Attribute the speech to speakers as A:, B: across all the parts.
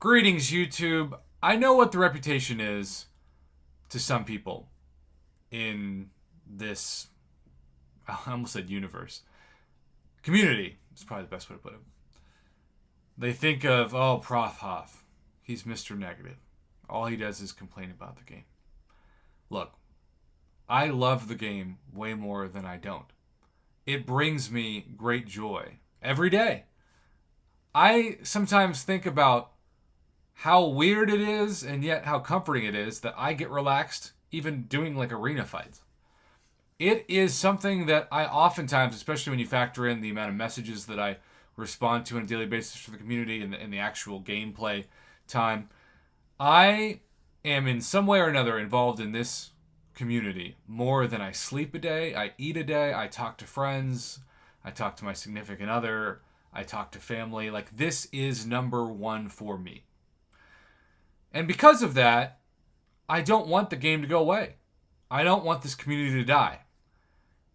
A: Greetings, YouTube. I know what the reputation is to some people in this, I almost said universe. Community is probably the best way to put it. They think of, oh, Prof. Hoff. He's Mr. Negative. All he does is complain about the game. Look, I love the game way more than I don't. It brings me great joy every day. I sometimes think about how weird it is and yet how comforting it is that I get relaxed even doing like arena fights. It is something that I oftentimes, especially when you factor in the amount of messages that I respond to on a daily basis for the community and the actual gameplay time, I am in some way or another involved in this community more than I sleep a day, I eat a day, I talk to friends, I talk to my significant other, I talk to family. Like, this is number one for me. And because of that, I don't want the game to go away. I don't want this community to die.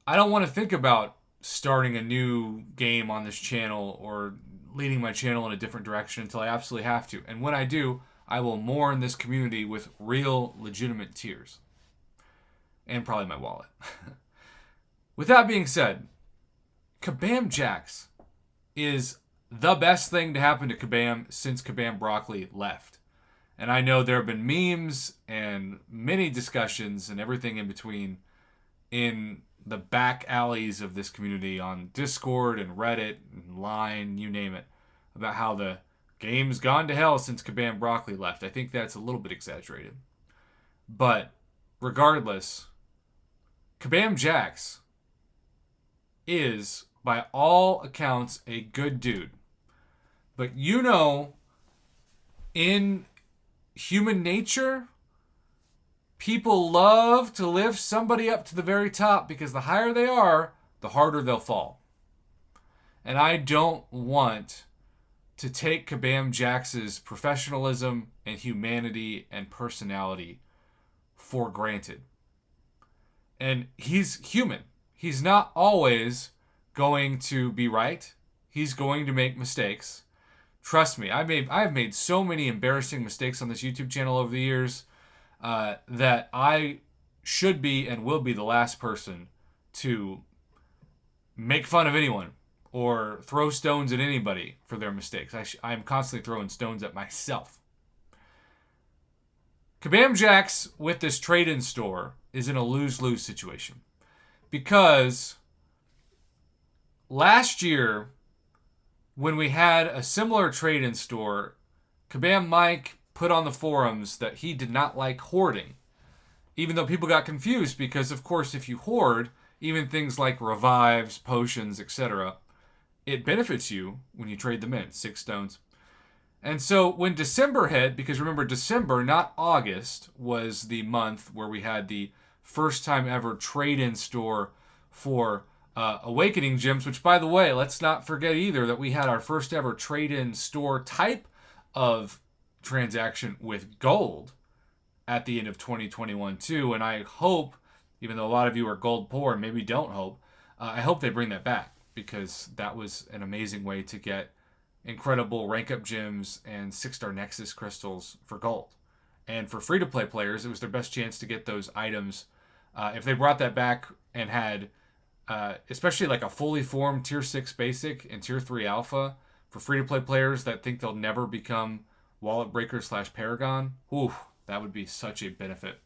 A: I don't want to think about starting a new game on this channel or leading my channel in a different direction until I absolutely have to. And when I do, I will mourn this community with real, legitimate tears. And probably my wallet. With that being said, Kabam Jax is the best thing to happen to Kabam since Kabam Broccoli left. And I know there have been memes and many discussions and everything in between in the back alleys of this community on Discord and Reddit and Line, you name it, about how the game's gone to hell since Kabam Broccoli left. I think that's a little bit exaggerated. But regardless, Kabam Jax is, by all accounts, a good dude. But you know, in human nature, people love to lift somebody up to the very top because the higher they are, the harder they'll fall. And I don't want to take Kabam Jax's professionalism and humanity and personality for granted. And he's human. He's not always going to be right. He's going to make mistakes. Trust me, I've made so many embarrassing mistakes on this YouTube channel over the years that I should be and will be the last person to make fun of anyone or throw stones at anybody for their mistakes. I'm constantly throwing stones at myself. Kabam Jax with this trade-in store is in a lose-lose situation because last year, when we had a similar trade-in store, Kabam Mike put on the forums that he did not like hoarding. Even though people got confused because, of course, if you hoard, even things like revives, potions, etc., it benefits you when you trade them in, 6 stones. And so when December hit, because remember, December, not August, was the month where we had the first time ever trade-in store for Awakening Gems, which, by the way, let's not forget either that we had our first ever trade-in store type of transaction with gold at the end of 2021 too. And I hope, even though a lot of you are gold poor and maybe don't hope, I hope they bring that back because that was an amazing way to get incredible rank up gems and 6-star Nexus crystals for gold. And for free-to-play players, it was their best chance to get those items. If they brought that back and had especially like a fully formed tier 6 basic and tier 3 alpha for free-to-play players that think they'll never become wallet breaker / paragon, ooh, that would be such a benefit.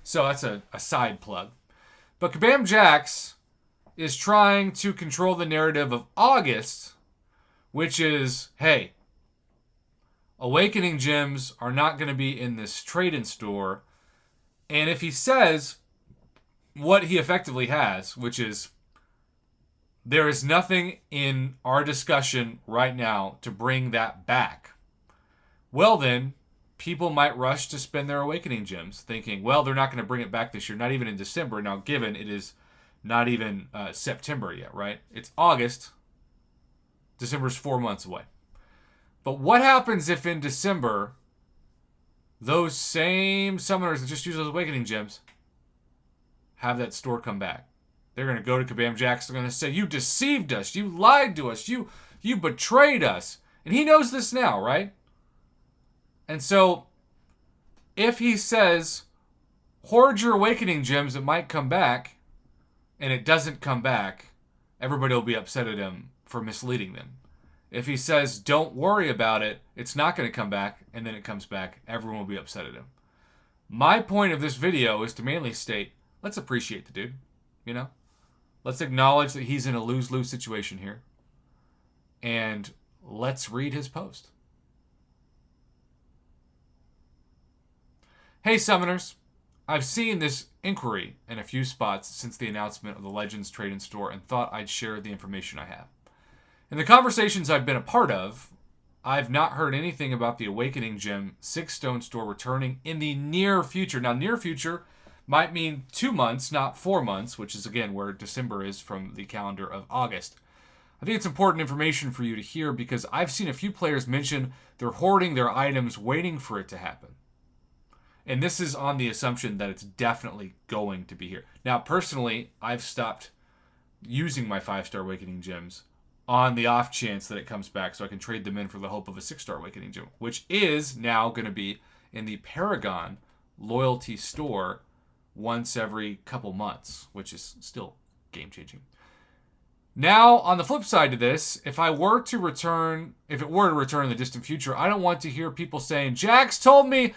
A: So that's a side plug. But Kabam Jax is trying to control the narrative of August, which is, hey, Awakening Gems are not going to be in this trade-in store. And if he says what he effectively has, which is, there is nothing in our discussion right now to bring that back, well then, people might rush to spend their Awakening Gems, thinking, well, they're not going to bring it back this year, not even in December. Now, given it is not even September yet, right? It's August. December's 4 months away. But what happens if in December, those same summoners that just use those Awakening Gems have that store come back? They're going to go to Kabam Jax. They're going to say, you deceived us. You lied to us. You betrayed us. And he knows this now, right? And so, if he says, hoard your awakening gems, it might come back, and it doesn't come back, everybody will be upset at him for misleading them. If he says, don't worry about it, it's not going to come back, and then it comes back, everyone will be upset at him. My point of this video is to mainly state, let's appreciate the dude, you know? Let's acknowledge that he's in a lose-lose situation here. And let's read his post. Hey, Summoners. I've seen this inquiry in a few spots since the announcement of the Legends Trade-In Store and thought I'd share the information I have. In the conversations I've been a part of, I've not heard anything about the Awakening Gem 6-stone store returning in the near future. Now, near future might mean 2 months, not 4 months, which is, again, where December is from the calendar of August. I think it's important information for you to hear because I've seen a few players mention they're hoarding their items waiting for it to happen. And this is on the assumption that it's definitely going to be here. Now, personally, I've stopped using my 5-star Awakening gems on the off chance that it comes back so I can trade them in for the hope of a 6-star Awakening gem, which is now going to be in the Paragon loyalty store once every couple months, which is still game-changing. Now, on the flip side to this, if it were to return in the distant future, I don't want to hear people saying, Jax told me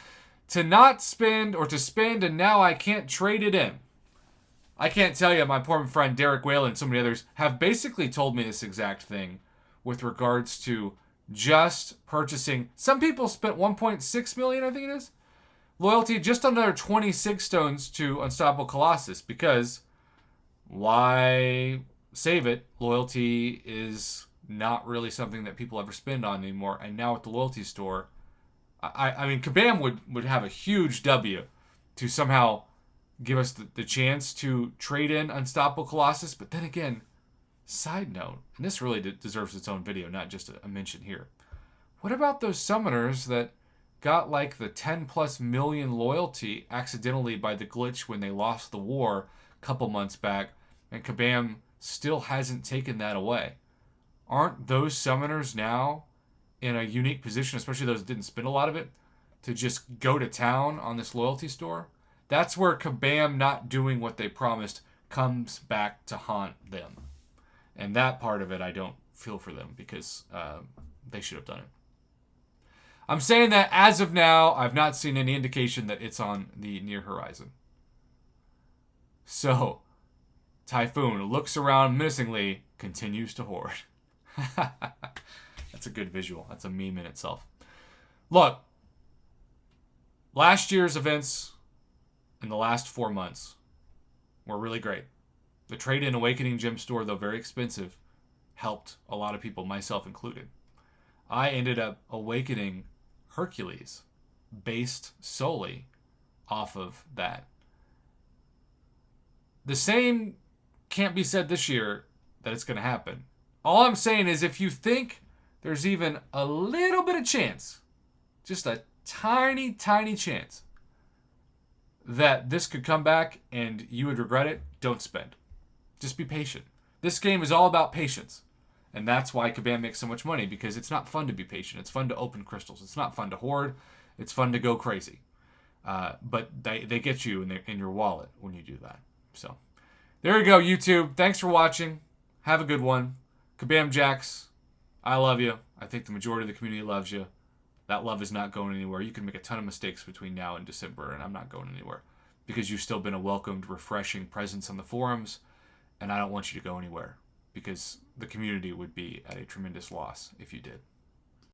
A: to not spend or to spend and now I can't trade it in. I can't tell you, my poor friend Derek Whalen and so many others have basically told me this exact thing with regards to just purchasing. Some people spent 1.6 million, I think it is, loyalty just on another 26 stones to Unstoppable Colossus because why save it? Loyalty is not really something that people ever spend on anymore. And now at the loyalty store, I mean, Kabam would have a huge W to somehow give us the chance to trade in Unstoppable Colossus. But then again, side note, and this really deserves its own video, not just a mention here. What about those summoners that got like the 10 plus million loyalty accidentally by the glitch when they lost the war a couple months back, and Kabam still hasn't taken that away? Aren't those summoners now in a unique position, especially those that didn't spend a lot of it, to just go to town on this loyalty store? That's where Kabam not doing what they promised comes back to haunt them. And that part of it, I don't feel for them because they should have done it. I'm saying that as of now, I've not seen any indication that it's on the near horizon. So, Typhoon looks around menacingly, continues to hoard. That's a good visual. That's a meme in itself. Look, last year's events in the last 4 months were really great. The Trade-In Awakening Gem store, though very expensive, helped a lot of people, myself included. I ended up awakening Hercules based solely off of that. The same can't be said this year that it's going to happen. All I'm saying is if you think there's even a little bit of chance, just a tiny, tiny chance, that this could come back and you would regret it, don't spend. Just be patient. This game is all about patience. And that's why Kabam makes so much money, because it's not fun to be patient. It's fun to open crystals. It's not fun to hoard. It's fun to go crazy. But they get you in your wallet when you do that. So there you go, YouTube. Thanks for watching. Have a good one. Kabam Jax, I love you. I think the majority of the community loves you. That love is not going anywhere. You can make a ton of mistakes between now and December, and I'm not going anywhere because you've still been a welcomed, refreshing presence on the forums, and I don't want you to go anywhere because the community would be at a tremendous loss if you did.